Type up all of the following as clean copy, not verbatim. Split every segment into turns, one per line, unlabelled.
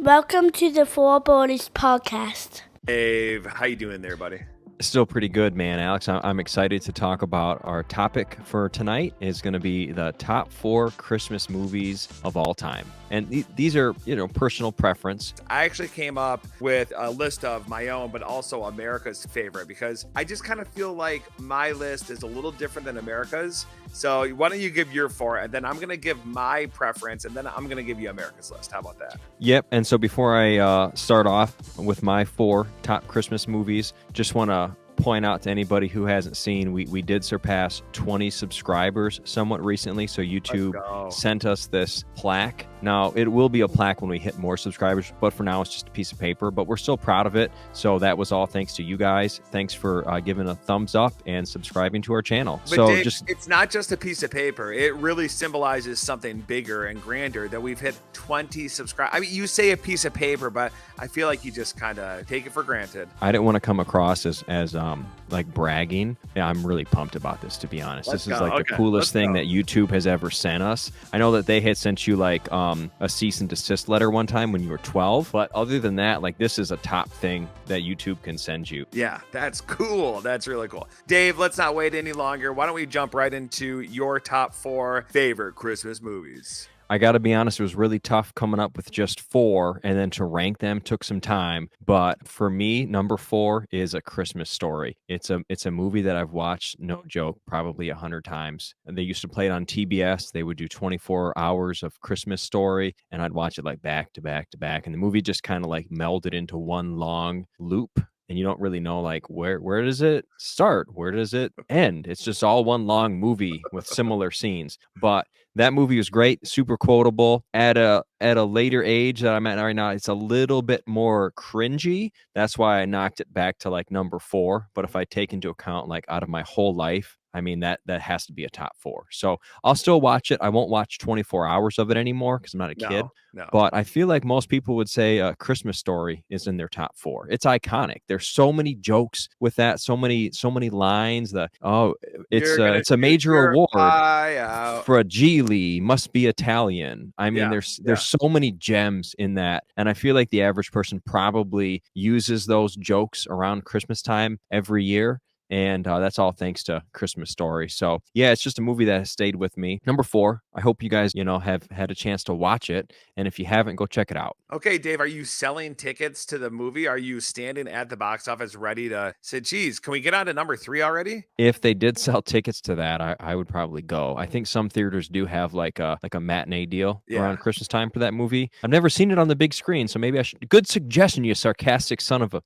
Welcome to the Four Borders podcast.
Dave, how you doing there, buddy?
Still pretty good, man, Alex. I'm excited to talk about our topic for tonight. Is going to be the top 4 Christmas movies of all time, and these are personal preference.
I actually came up with a list of my own, but also America's favorite, because I just kind of feel like my list is a little different than America's. So why don't you give your 4, and then I'm going to give my preference, and then I'm going to give you America's list. How about that?
Yep. And so before I start off with my 4 top Christmas movies, just want to point out to anybody who hasn't seen, we did surpass 20 subscribers somewhat recently. So YouTube sent us this plaque. Now, it will be a plaque when we hit more subscribers, but for now, it's just a piece of paper. But we're still proud of it. So that was all thanks to you guys. Thanks for giving a thumbs up and subscribing to our channel.
But
so
Dave, it's not just a piece of paper. It really symbolizes something bigger and grander, that we've hit 20 subscribers. I mean, you say a piece of paper, but I feel like you just kind of take it for granted.
I didn't want to come across as like bragging. Yeah, I'm really pumped about this, to be honest. This is like the coolest thing that YouTube has ever sent us. I know that they had sent you like a cease and desist letter one time when you were 12, but other than that, like, this is a top thing that YouTube can send you.
Yeah, that's cool. That's really cool. Dave, let's not wait any longer. Why don't we jump right into your top 4 favorite Christmas movies?
I got to be honest, it was really tough coming up with just 4, and then to rank them took some time. But for me, number 4 is A Christmas Story. It's a movie that I've watched, no joke, probably 100 times. And they used to play it on TBS. They would do 24 hours of Christmas Story, and I'd watch it like back to back to back. And the movie just kind of like melded into one long loop. And you don't really know, like, where does it start? Where does it end? It's just all one long movie with similar scenes. But that movie was great, super quotable. At a later age that I'm at right now, it's a little bit more cringy. That's why I knocked it back to like number 4. But if I take into account, like, out of my whole life, I mean, that has to be a top 4. So I'll still watch it. I won't watch 24 hours of it anymore because I'm not a kid.
No.
But I feel like most people would say A Christmas Story is in their top 4. It's iconic. There's so many jokes with that, so many lines. It's a major award for a Geely, must be Italian. I mean, there's so many gems in that, and I feel like the average person probably uses those jokes around Christmas time every year. And that's all thanks to Christmas Story. So, yeah, it's just a movie that has stayed with me. Number 4, I hope you guys, have had a chance to watch it. And if you haven't, go check it out.
Okay, Dave, are you selling tickets to the movie? Are you standing at the box office ready to say, geez, can we get on to number 3 already?
If they did sell tickets to that, I would probably go. I think some theaters do have like a matinee deal around Christmas time for that movie. I've never seen it on the big screen, so maybe I should. Good suggestion, you sarcastic son of a...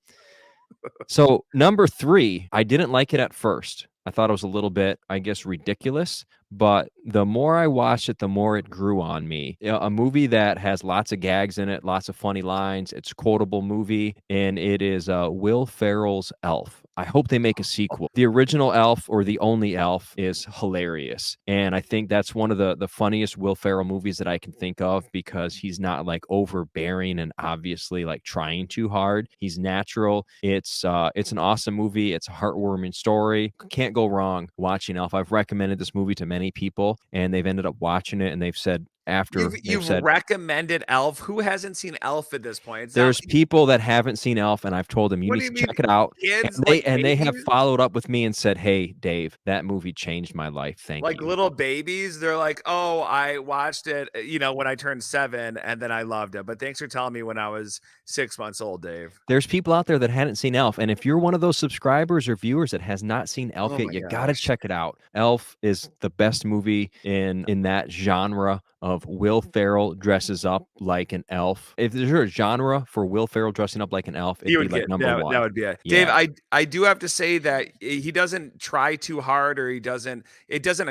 So number 3, I didn't like it at first. I thought it was a little bit, I guess, ridiculous. But the more I watched it, the more it grew on me. A movie that has lots of gags in it, lots of funny lines. It's a quotable movie, and it is Will Ferrell's Elf. I hope they make a sequel. The original Elf, or the only Elf, is hilarious. And I think that's one of the funniest Will Ferrell movies that I can think of, because he's not like overbearing and obviously like trying too hard. He's natural. It's an awesome movie. It's a heartwarming story. Can't go wrong watching Elf. I've recommended this movie to many people, and they've ended up watching it, and they've said
you've recommended Elf. Who hasn't seen Elf at this point?
There's people that haven't seen Elf, and I've told them you need to check it out.
Kids,
and they have followed up with me and said, "Hey, Dave, that movie changed my life. Thank you."
Like little babies, they're like, "Oh, I watched it, when I turned 7, and then I loved it. But thanks for telling me when I was 6 months old, Dave."
There's people out there that hadn't seen Elf, and if you're one of those subscribers or viewers that has not seen Elf yet, you got to check it out. Elf is the best movie in that genre of Will Ferrell dresses up like an elf. If there's a genre for Will Ferrell dressing up like an elf, it'd be like number 1.
That would be it. Yeah. Dave, I do have to say that he doesn't try too hard, or it doesn't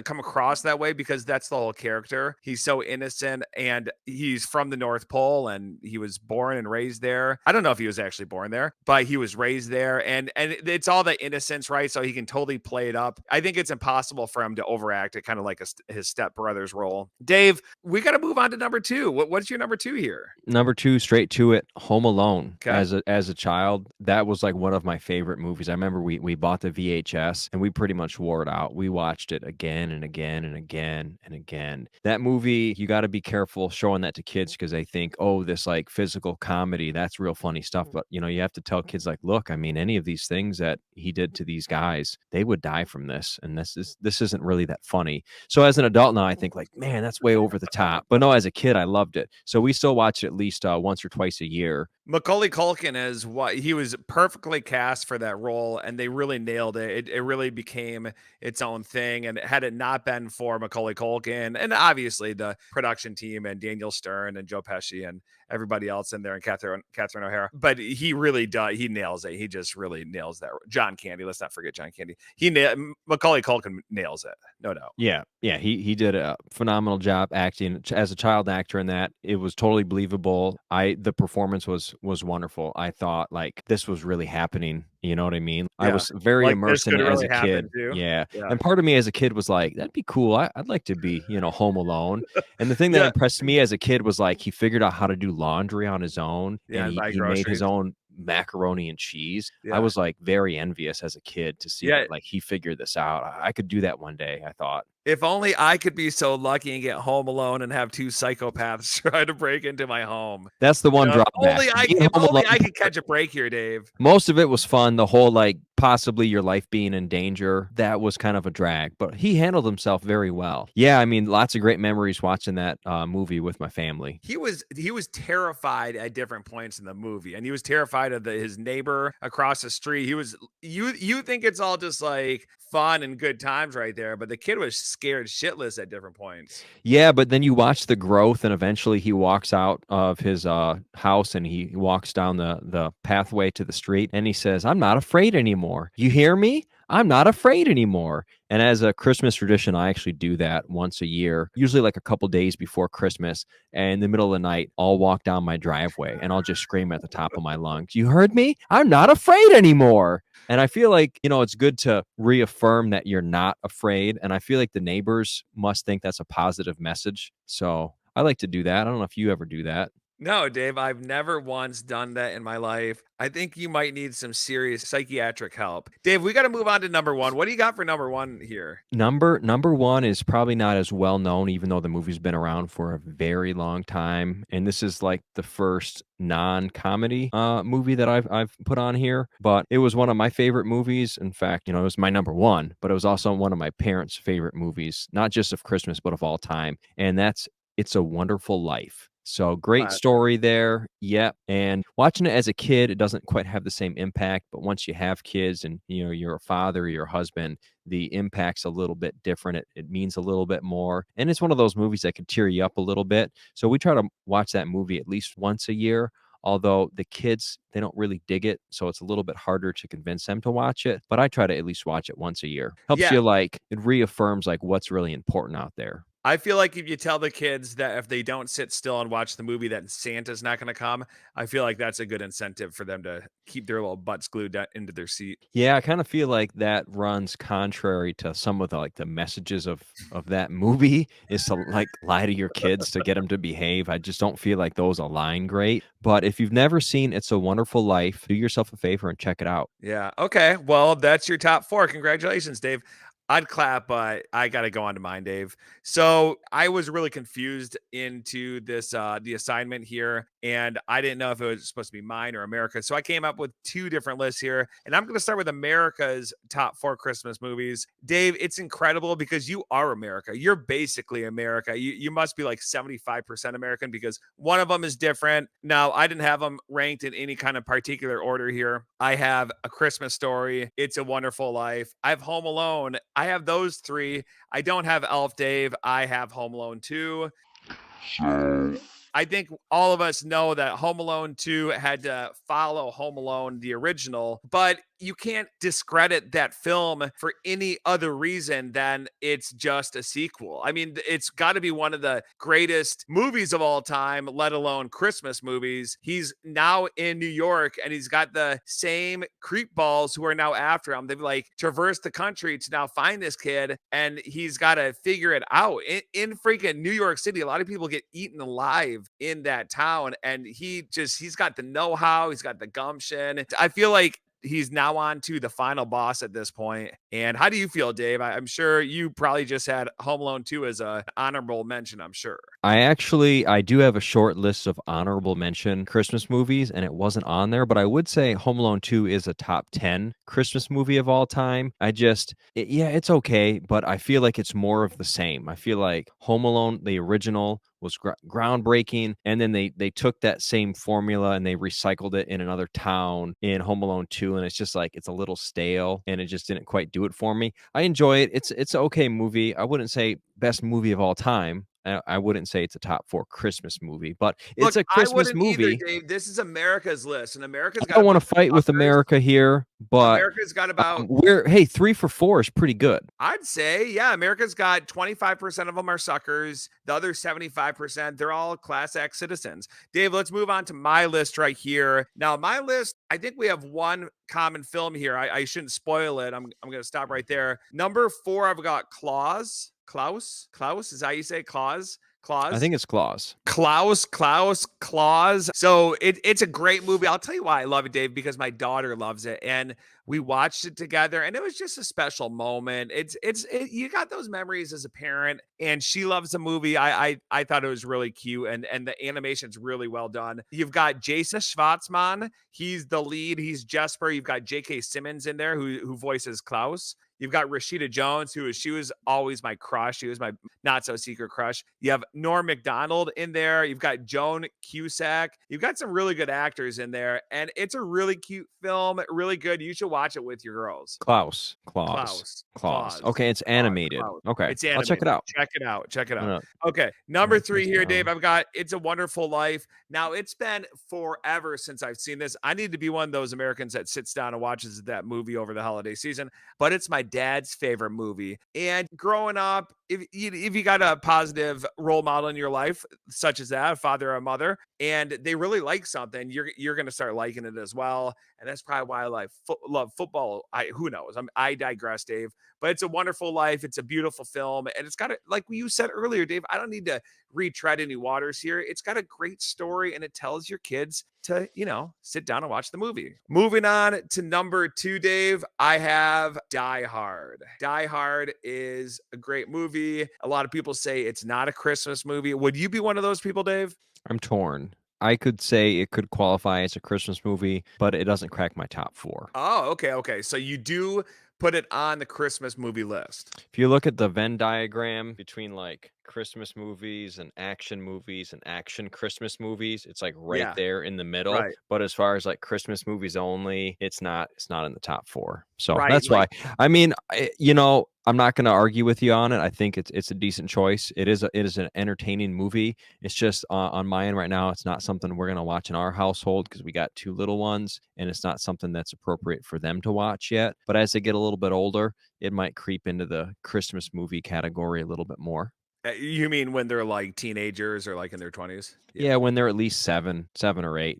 come across that way, because that's the whole character. He's so innocent, and he's from the North Pole, and he was born and raised there. I don't know if he was actually born there, but he was raised there, and it's all the innocence, right? So he can totally play it up. I think it's impossible for him to overact it, kind of like his stepbrother's role. Dave, we got to move on to number 2. What's your number 2 here?
Number 2, straight to it, Home Alone.
Okay.
As a child, that was like one of my favorite movies. I remember we bought the VHS and we pretty much wore it out. We watched it again and again and again and again. That movie, you got to be careful showing that to kids because they think, oh, this like physical comedy, that's real funny stuff. But you know, you have to tell kids like, look, I mean, any of these things that he did to these guys, they would die from this, and this isn't really that funny. So as an adult now, I think like, man, that's way over the top. But no, as a kid, I loved it. So we still watch it at least once or twice a year.
Macaulay Culkin is what he was perfectly cast for that role, and they really nailed it. It really became its own thing. And had it not been for Macaulay Culkin and obviously the production team and Daniel Stern and Joe Pesci and everybody else in there and Catherine O'Hara, but he really does. He nails it. He just really nails that. John Candy. Let's not forget John Candy. Macaulay Culkin nails it. No doubt.
Yeah, he did a phenomenal job acting as a child actor in that. It was totally believable. The performance was wonderful. I thought like this was really happening. You know what I mean?
Yeah.
I was very
Like,
immersed
this
in
could
it as
really
a kid.
happen, too.
Yeah.
Yeah.
And part of me as a kid was like, that'd be cool. I'd like to be, you know, home alone. And the thing that
Yeah.
impressed me as a kid was like he figured out how to do laundry on his own,
Yeah,
and
and buy
he made his
groceries.
own macaroni and cheese. I
Yeah.
was like very envious as a kid to see
Yeah.
that like he figured this out. I could do that one day, I thought.
If only I could be so lucky and get home alone and have 2 psychopaths try to break into my home.
That's the one
If
drawback. Being
if
home
only
alone,
I could catch a break here, Dave.
most of it was fun. The whole like possibly your life being in danger, that was kind of a drag, but he handled himself very well. Yeah, I mean, lots of great memories watching that movie with my family.
He was terrified at different points in the movie, and he was terrified of his neighbor across the street. He was you think it's all just like fun and good times right there, but the kid was scared shitless at different points.
Yeah, but then you watch the growth, and eventually he walks out of his house and he walks down the pathway to the street, and he says, "I'm not afraid anymore. You hear me? I'm not afraid anymore." And as a Christmas tradition, I actually do that once a year, usually like a couple days before Christmas. And in the middle of the night, I'll walk down my driveway and I'll just scream at the top of my lungs, "You heard me? I'm not afraid anymore." And I feel like, you know, it's good to reaffirm that you're not afraid. And I feel like the neighbors must think that's a positive message. So I like to do that. I don't know if you ever do that.
No, Dave, I've never once done that in my life. I think you might need some serious psychiatric help. Dave, we got to move on to number 1. What do you got for number 1 here?
Number one is probably not as well known, even though the movie's been around for a very long time. And this is like the first non-comedy movie that I've put on here. But it was one of my favorite movies. In fact, you know, it was my number 1, but it was also one of my parents' favorite movies, not just of Christmas, but of all time. And that's It's a Wonderful Life. So great
Classic.
story there. Yep. And watching it as a kid, it doesn't quite have the same impact. But once you have kids and, you know, you're a father, you're a husband, the impact's a little bit different. It means a little bit more. And it's one of those movies that could tear you up a little bit. So we try to watch that movie at least once a year. Although the kids, they don't really dig it. So it's a little bit harder to convince them to watch it. But I try to at least watch it once a year. Helps
Yeah.
you like, it reaffirms like what's really important out there.
I feel like if you tell the kids that if they don't sit still and watch the movie that Santa's not going to come, I feel like that's a good incentive for them to keep their little butts glued into their seat.
Yeah, I kind of feel like that runs contrary to some of the like the messages of that movie is to like lie to your kids to get them to behave. I just don't feel like those align great. But if you've never seen It's a Wonderful Life, do yourself a favor and check it out.
Yeah. Okay. Well, that's your top 4. Congratulations, Dave. I'd clap, but I got to go on to mine, Dave. So I was really confused into this, the assignment here, and I didn't know if it was supposed to be mine or America. So I came up with 2 different lists here, and I'm going to start with America's top 4 Christmas movies. Dave, it's incredible because you are America. You're basically America. You must be like 75% American because one of them is different. Now, I didn't have them ranked in any kind of particular order here. I have A Christmas Story, It's a Wonderful Life. I have Home Alone. I have those 3. I don't have Elf, Dave. I have Home Alone 2.
So
I think all of us know that Home Alone 2 had to follow Home Alone, the original, but you can't discredit that film for any other reason than it's just a sequel. I mean, it's got to be one of the greatest movies of all time, let alone Christmas movies. He's now in New York and he's got the same creep balls who are now after him. They've like traversed the country to now find this kid, and he's got to figure it out. In freaking New York City, a lot of people get eaten alive in that town, and he's got the know-how, he's got the gumption. I feel like he's now on to the final boss at this point. And how do you feel, Dave? I'm sure you probably just had Home Alone 2 as a honorable mention, I'm sure.
I do have a short list of honorable mention Christmas movies, and it wasn't on there, but I would say Home Alone 2 is a top 10 Christmas movie of all time. It's okay, but I feel like it's more of the same. I feel like Home Alone, the original, was groundbreaking, and then they took that same formula and they recycled it in another town in Home Alone 2, and it's just like it's a little stale, and it just didn't quite do it for me. I enjoy it. It's an okay movie. I wouldn't say best movie of all time. I wouldn't say it's a top 4 Christmas movie, but it's a
I
Christmas
wouldn't
movie.
either, Dave. This is America's list, and America's
I
got
don't want to fight with America here, but
America's got about
3 for 4 is pretty good.
I'd say, yeah, America's got 25% of them are suckers. The other 75%, they're all class X citizens. Dave, let's move on to my list right here. Now, my list, I think we have one common film here. I shouldn't spoil it. I'm going to stop right there. Number 4, I've got Klaus. Klaus is that how you say Klaus?
I think it's Klaus.
Klaus. So it's a great movie. I'll tell you why I love it, Dave, because my daughter loves it, and we watched it together, and it was just a special moment. You got those memories as a parent, and she loves the movie. I thought it was really cute, and the animation's really well done. You've got Jason Schwartzman. He's the lead. He's Jesper. You've got J.K. Simmons in there who voices Klaus. You've got Rashida Jones, she was always my crush. She was my not so secret crush. You have Norm Macdonald in there. You've got Joan Cusack. You've got some really good actors in there, and it's a really cute film. Really good. You should watch it with your girls.
Klaus. Okay, it's animated. Okay,
it's animated.
I'll check it out.
Check it out. Okay, number 3 here, Dave. I've got It's a Wonderful Life. Now, it's been forever since I've seen this. I need to be one of those Americans that sits down and watches that movie over the holiday season, but it's my dad's favorite movie. And growing up, if you got a positive role model in your life, such as that, a father or a mother, and they really like something, you're going to start liking it as well. And that's probably why I love football. Who knows? I digress, Dave. But It's a Wonderful Life. It's a beautiful film, and it's got like you said earlier, Dave. I don't need to retread any waters here. It's got a great story, and it tells your kids to, sit down and watch the movie. Moving on to number 2, Dave, I have Die Hard. Die Hard is a great movie. A lot of people say it's not a Christmas movie. Would you be one of those people, Dave?
I'm torn. I could say it could qualify as a Christmas movie, but it doesn't crack my top 4.
Oh, okay. So you do put it on the Christmas movie list.
If you look at the Venn diagram between like Christmas movies and action Christmas movies, it's like there in the middle.
Right.
But as far as like Christmas movies only, it's not in the top 4. So
right,
that's why. I mean, I'm not going to argue with you on it. I think it's a decent choice. It is an entertaining movie. It's just on my end right now, it's not something we're going to watch in our household because we got 2 little ones, and it's not something that's appropriate for them to watch yet. But as they get a little bit older, it might creep into the Christmas movie category a little bit more.
You mean when they're like teenagers or like in their 20s?
Yeah, when they're at least 7 or 8.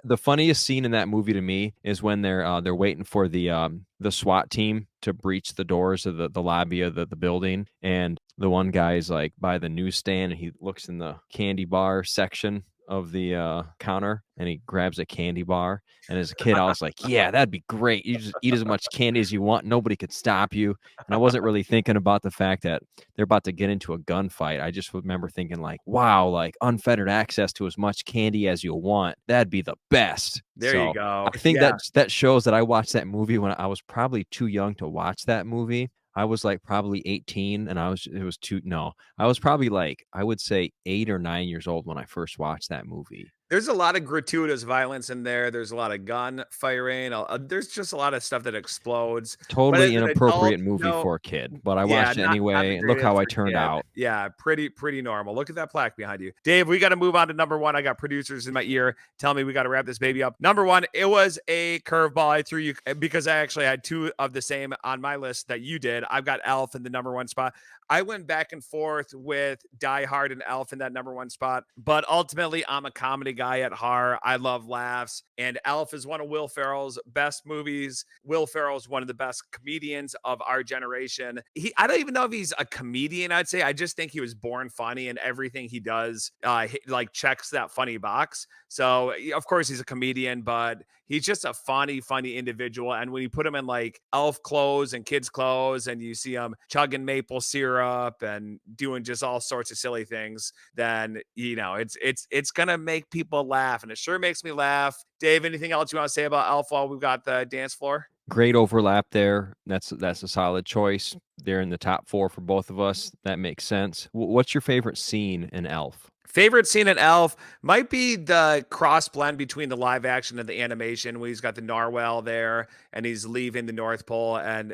The funniest scene in that movie to me is when they're waiting for the SWAT team to breach the doors of the lobby of the building, and the one guy's like by the newsstand, and he looks in the candy bar section of the counter, and he grabs a candy bar. And as a kid, I was like, yeah, that'd be great. You just eat as much candy as you want. Nobody could stop you. And I wasn't really thinking about the fact that they're about to get into a gunfight. I just remember thinking like, wow, like unfettered access to as much candy as you want. That'd be the best.
There you go.
I think that shows that I watched that movie when I was probably too young to watch that movie. I was like probably 18, and I was probably like, I would say 8 or 9 years old when I first watched that movie.
There's a lot of gratuitous violence in there. There's a lot of gun firing. There's just a lot of stuff that explodes. But as
Totally
an adult,
inappropriate movie
no,
for a kid, but I
yeah,
watched it
not the
anyway. Look how
greatest
I
for
turned
kid.
out.
Yeah, pretty normal. Look at that plaque behind you. Dave, we got to move on to number one. I got producers in my ear telling me we got to wrap this baby up. Number one, it was a curveball I threw you because I actually had two of the same on my list that you did. I've got Elf in the number one spot. I went back and forth with Die Hard and Elf in that number one spot, but ultimately I'm a comedy guy at heart. I love laughs, and Elf is one of Will Ferrell's best movies. Will Ferrell is one of the best comedians of our generation. I don't even know if he's a comedian, I'd say. I just think he was born funny, and everything he does like checks that funny box. So of course he's a comedian, but he's just a funny individual. And when you put him in like elf clothes and kids clothes, and you see him chugging maple syrup and doing just all sorts of silly things, then it's gonna make people laugh, and it sure makes me laugh. Dave, anything else you want to say about Elf while we've got the dance floor?
Great overlap there. That's a solid choice. They're in the top 4 for both of us. That makes sense. What's your favorite scene in Elf?
Favorite scene in Elf might be the cross blend between the live action and the animation, when he's got the narwhal there and he's leaving the North Pole, and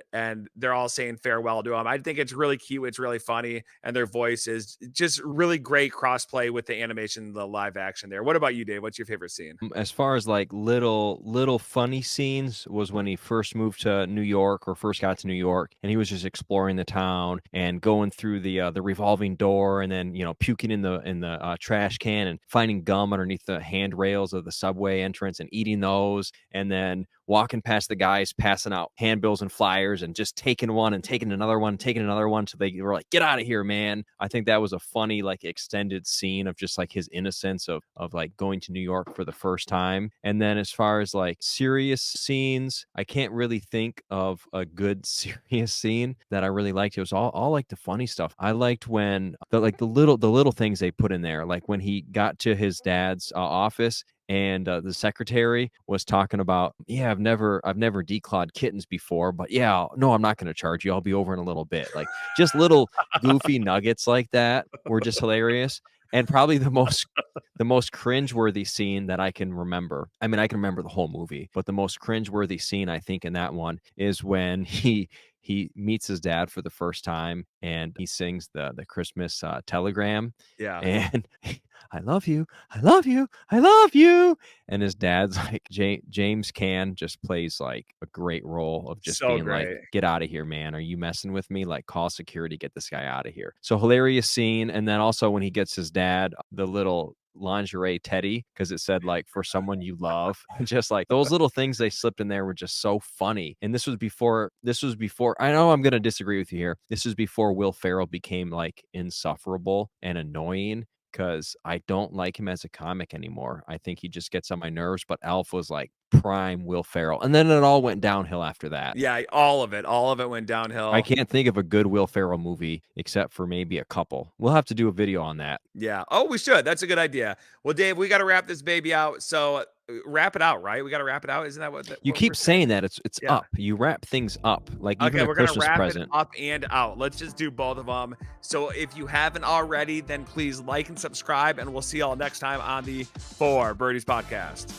they're all saying farewell to him. I think it's really cute. It's really funny, and their voice is just really great cross play with the animation and the live action there. What about you, Dave? What's your favorite scene?
As far as like little funny scenes, was when he first moved to New York, or first got to New York, and he was just exploring the town and going through the revolving door, and then puking in the trash can and finding gum underneath the handrails of the subway entrance and eating those, and then walking past the guys passing out handbills and flyers and just taking one and taking another one, so they were like, get out of here, man. I think that was a funny, like, extended scene of just like his innocence of like going to New York for the first time. And then as far as like serious scenes, I can't really think of a good serious scene that I really liked. It was all like the funny stuff. I liked when the little things they put in there, like when he got to his dad's office, and the secretary was talking about, yeah, I've never declawed kittens before, but yeah, no, I'm not going to charge you. I'll be over in a little bit. Like, just little goofy nuggets like that were just hilarious. And probably the most cringeworthy scene that I can remember. I mean, I can remember the whole movie, but the most cringeworthy scene, I think, in that one is when he meets his dad for the first time, and he sings the Christmas telegram.
Yeah.
And I love you, I love you, I love you. And his dad's like, James Caan just plays like a great role of just
So
being
great.
like, get out of here, man. Are you messing with me? Like, call security, get this guy out of here. So hilarious scene. And then also when he gets his dad the little lingerie teddy, because it said like, for someone you love. Just like those little things they slipped in there were just so funny. And this was before, I know I'm going to disagree with you here. This was before Will Ferrell became like insufferable and annoying, because I don't like him as a comic anymore. I think he just gets on my nerves. But Elf was like prime Will Ferrell, and then it all went downhill after that.
Yeah, all of it went downhill.
I can't think of a good Will Ferrell movie except for maybe a couple. We'll have to do a video on that.
Yeah. Oh, we should. That's a good idea. Well, Dave, we got to wrap this baby out. So wrap it out, right? We got to wrap it out. Isn't that what
you
what
keep
we're
saying that it's
Yeah.
up? You wrap things up, like even
Okay,
a
we're gonna
Christmas
wrap
present.
it up and out. Let's just do both of them. So if you haven't already, then please like and subscribe, and we'll see y'all next time on the Fore Birdies podcast.